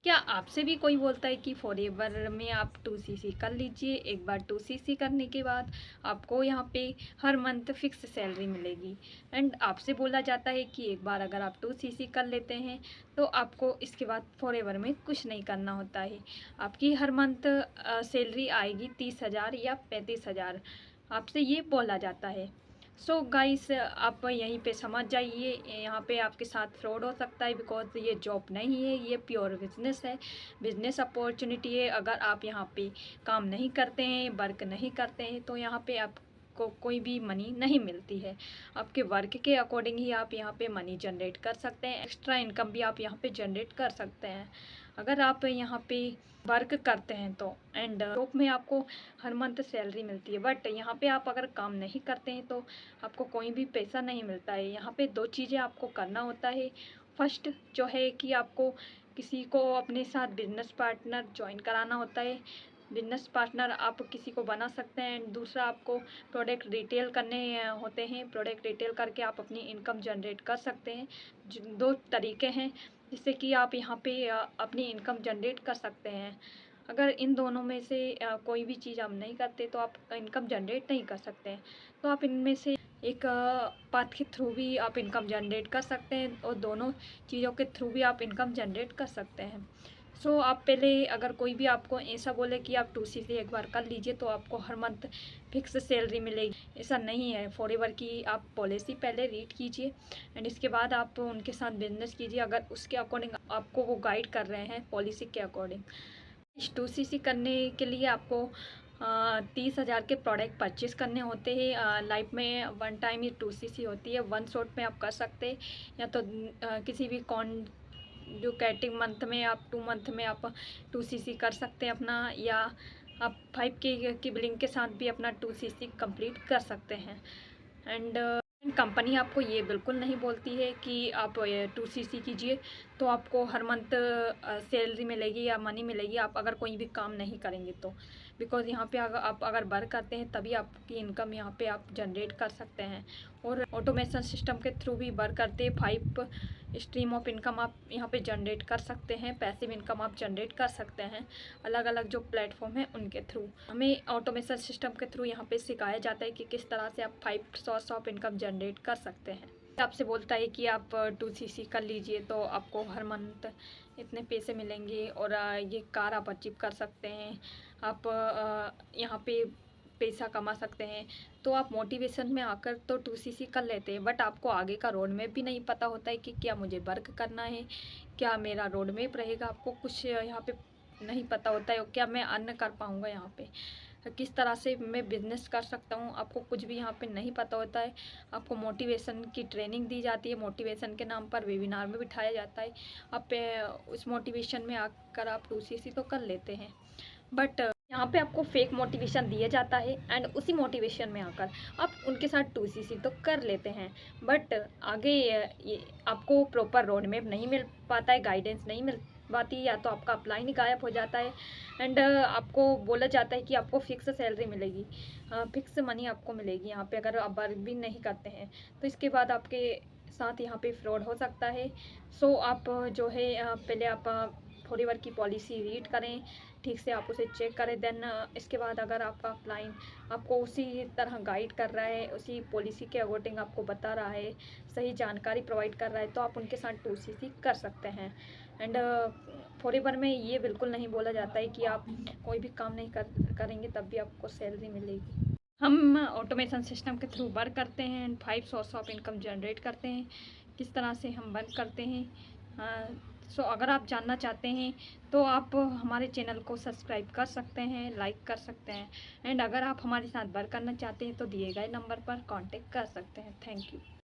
क्या आपसे भी कोई बोलता है कि फॉरएवर में आप 2cc कर लीजिए, एक बार 2cc करने के बाद आपको यहाँ पे हर मंथ फिक्स सैलरी मिलेगी। एंड आपसे बोला जाता है कि एक बार अगर आप 2cc कर लेते हैं तो आपको इसके बाद फॉरएवर में कुछ नहीं करना होता है। आपकी हर मंथ सैलरी आएगी 30,000 या 35,000, आपसे ये बोला जाता है। सो गाइस, आप यहीं पे समझ जाइए, यहाँ पे आपके साथ फ्रॉड हो सकता है, बिकॉज ये जॉब नहीं है, ये प्योर बिजनेस है, बिजनेस अपॉर्चुनिटी है। अगर आप यहाँ पे काम नहीं करते हैं, वर्क नहीं करते हैं, तो यहाँ पे आपको कोई भी मनी नहीं मिलती है। आपके वर्क के अकॉर्डिंग ही आप यहाँ पे मनी जनरेट कर सकते हैं, एक्स्ट्रा इनकम भी आप यहाँ पे जनरेट कर सकते हैं अगर आप यहाँ पे वर्क करते हैं तो। एंड जॉब में आपको हर मंथ सैलरी मिलती है, बट यहाँ पे आप अगर काम नहीं करते हैं तो आपको कोई भी पैसा नहीं मिलता है। यहाँ पे दो चीज़ें आपको करना होता है। फर्स्ट जो है कि आपको किसी को अपने साथ बिजनेस पार्टनर ज्वाइन कराना होता है। बिजनेस पार्टनर आप किसी को बना सकते हैं। दूसरा, आपको प्रोडक्ट रिटेल करने होते हैं। प्रोडक्ट रिटेल करके आप अपनी इनकम जनरेट कर सकते हैं। दो तरीके हैं जिससे कि आप यहाँ पे अपनी इनकम जनरेट कर सकते हैं। अगर इन दोनों में से कोई भी चीज़ आप नहीं करते तो आप इनकम जनरेट नहीं कर सकते हैं। तो आप इनमें से एक पाथ के थ्रू भी आप इनकम जनरेट कर सकते हैं और दोनों चीज़ों के थ्रू भी आप इनकम जनरेट कर सकते हैं। सो आप पहले, अगर कोई भी आपको ऐसा बोले कि आप 2cc एक बार कर लीजिए तो आपको हर मंथ फिक्स सैलरी मिलेगी, ऐसा नहीं है। फॉरएवर की आप पॉलिसी पहले रीड कीजिए एंड इसके बाद आप उनके साथ बिजनेस कीजिए, अगर उसके अकॉर्डिंग आपको वो गाइड कर रहे हैं पॉलिसी के अकॉर्डिंग। 2cc करने के लिए आपको 30,000 के प्रोडक्ट परचेज़ करने होते हैं। लाइफ में वन टाइम ही 2cc होती है, वन शॉट में आप कर सकते हैं, या तो किसी भी जो कैटिंग मंथ में आप 2 मंथ में आप 2cc कर सकते हैं अपना, या आप 5K की बिलिंग के साथ भी अपना 2cc कंप्लीट कर सकते हैं। एंड कंपनी आपको ये बिल्कुल नहीं बोलती है कि आप 2cc कीजिए तो आपको हर मंथ सैलरी मिलेगी या मनी मिलेगी, आप अगर कोई भी काम नहीं करेंगे तो। बिकॉज यहाँ पे अगर आप वर्क करते हैं तभी आपकी इनकम यहाँ पे आप जनरेट कर सकते हैं। और ऑटोमेशन सिस्टम के थ्रू भी वर्क करते हैं। 5 स्ट्रीम ऑफ इनकम आप यहाँ पे जनरेट कर सकते हैं, पैसिव इनकम आप जनरेट कर सकते हैं अलग अलग जो प्लेटफॉर्म है उनके थ्रू। हमें ऑटोमेशन सिस्टम के थ्रू यहाँ पे सिखाया जाता है कि किस तरह से आप 5 सोर्स ऑफ इनकम जनरेट कर सकते हैं। आपसे बोलता है कि आप 2cc कर लीजिए तो आपको हर मंथ इतने पैसे मिलेंगे और ये कार आप अचीव कर सकते हैं, आप यहाँ पे पैसा कमा सकते हैं। तो आप मोटिवेशन में आकर तो 2cc कर लेते हैं, बट आपको आगे का रोड मैप भी नहीं पता होता है कि क्या मुझे वर्क करना है, क्या मेरा रोड मैप रहेगा। आपको कुछ यहाँ पे नहीं पता होता है, क्या मैं अर्न कर पाऊँगा यहाँ पे, किस तरह से मैं बिज़नेस कर सकता हूँ, आपको कुछ भी यहाँ पे नहीं पता होता है। आपको मोटिवेशन की ट्रेनिंग दी जाती है, मोटिवेशन के नाम पर वेबिनार में बिठाया जाता है। आप उस मोटिवेशन में आकर आप 2cc तो कर लेते हैं, बट यहाँ पे आपको फेक मोटिवेशन दिया जाता है एंड उसी मोटिवेशन में आकर आप उनके साथ 2cc तो कर लेते हैं, बट आगे ये आपको प्रॉपर रोड मैप नहीं मिल पाता है, गाइडेंस नहीं मिल पाती है, या तो आपका अप्लाई नहीं गायब हो जाता है। एंड आपको बोला जाता है कि आपको फिक्स सैलरी मिलेगी, फिक्स मनी आपको मिलेगी यहाँ पे अगर आप वर्क भी नहीं करते हैं। तो इसके बाद आपके साथ यहाँ पे फ्रॉड हो सकता है। सो आप जो है पहले आप फॉरएवर की पॉलिसी रीड करें, ठीक से आप उसे चेक करें, देन इसके बाद अगर आपका क्लाइंट आपको उसी तरह गाइड कर रहा है, उसी पॉलिसी के अकॉर्डिंग आपको बता रहा है, सही जानकारी प्रोवाइड कर रहा है, तो आप उनके साथ 2cc कर सकते हैं। एंड फॉरएवर में ये बिल्कुल नहीं बोला जाता है कि आप कोई भी काम नहीं करेंगे तब भी आपको सैलरी मिलेगी। हम ऑटोमेशन सिस्टम के थ्रू वर्क करते हैं and 5 source of income generate करते हैं। किस तरह से हम वर्क करते हैं, सो अगर आप जानना चाहते हैं तो आप हमारे चैनल को सब्सक्राइब कर सकते हैं, लाइक कर सकते हैं, एंड अगर आप हमारे साथ वर्क करना चाहते हैं तो दिए गए नंबर पर कांटेक्ट कर सकते हैं। Thank you.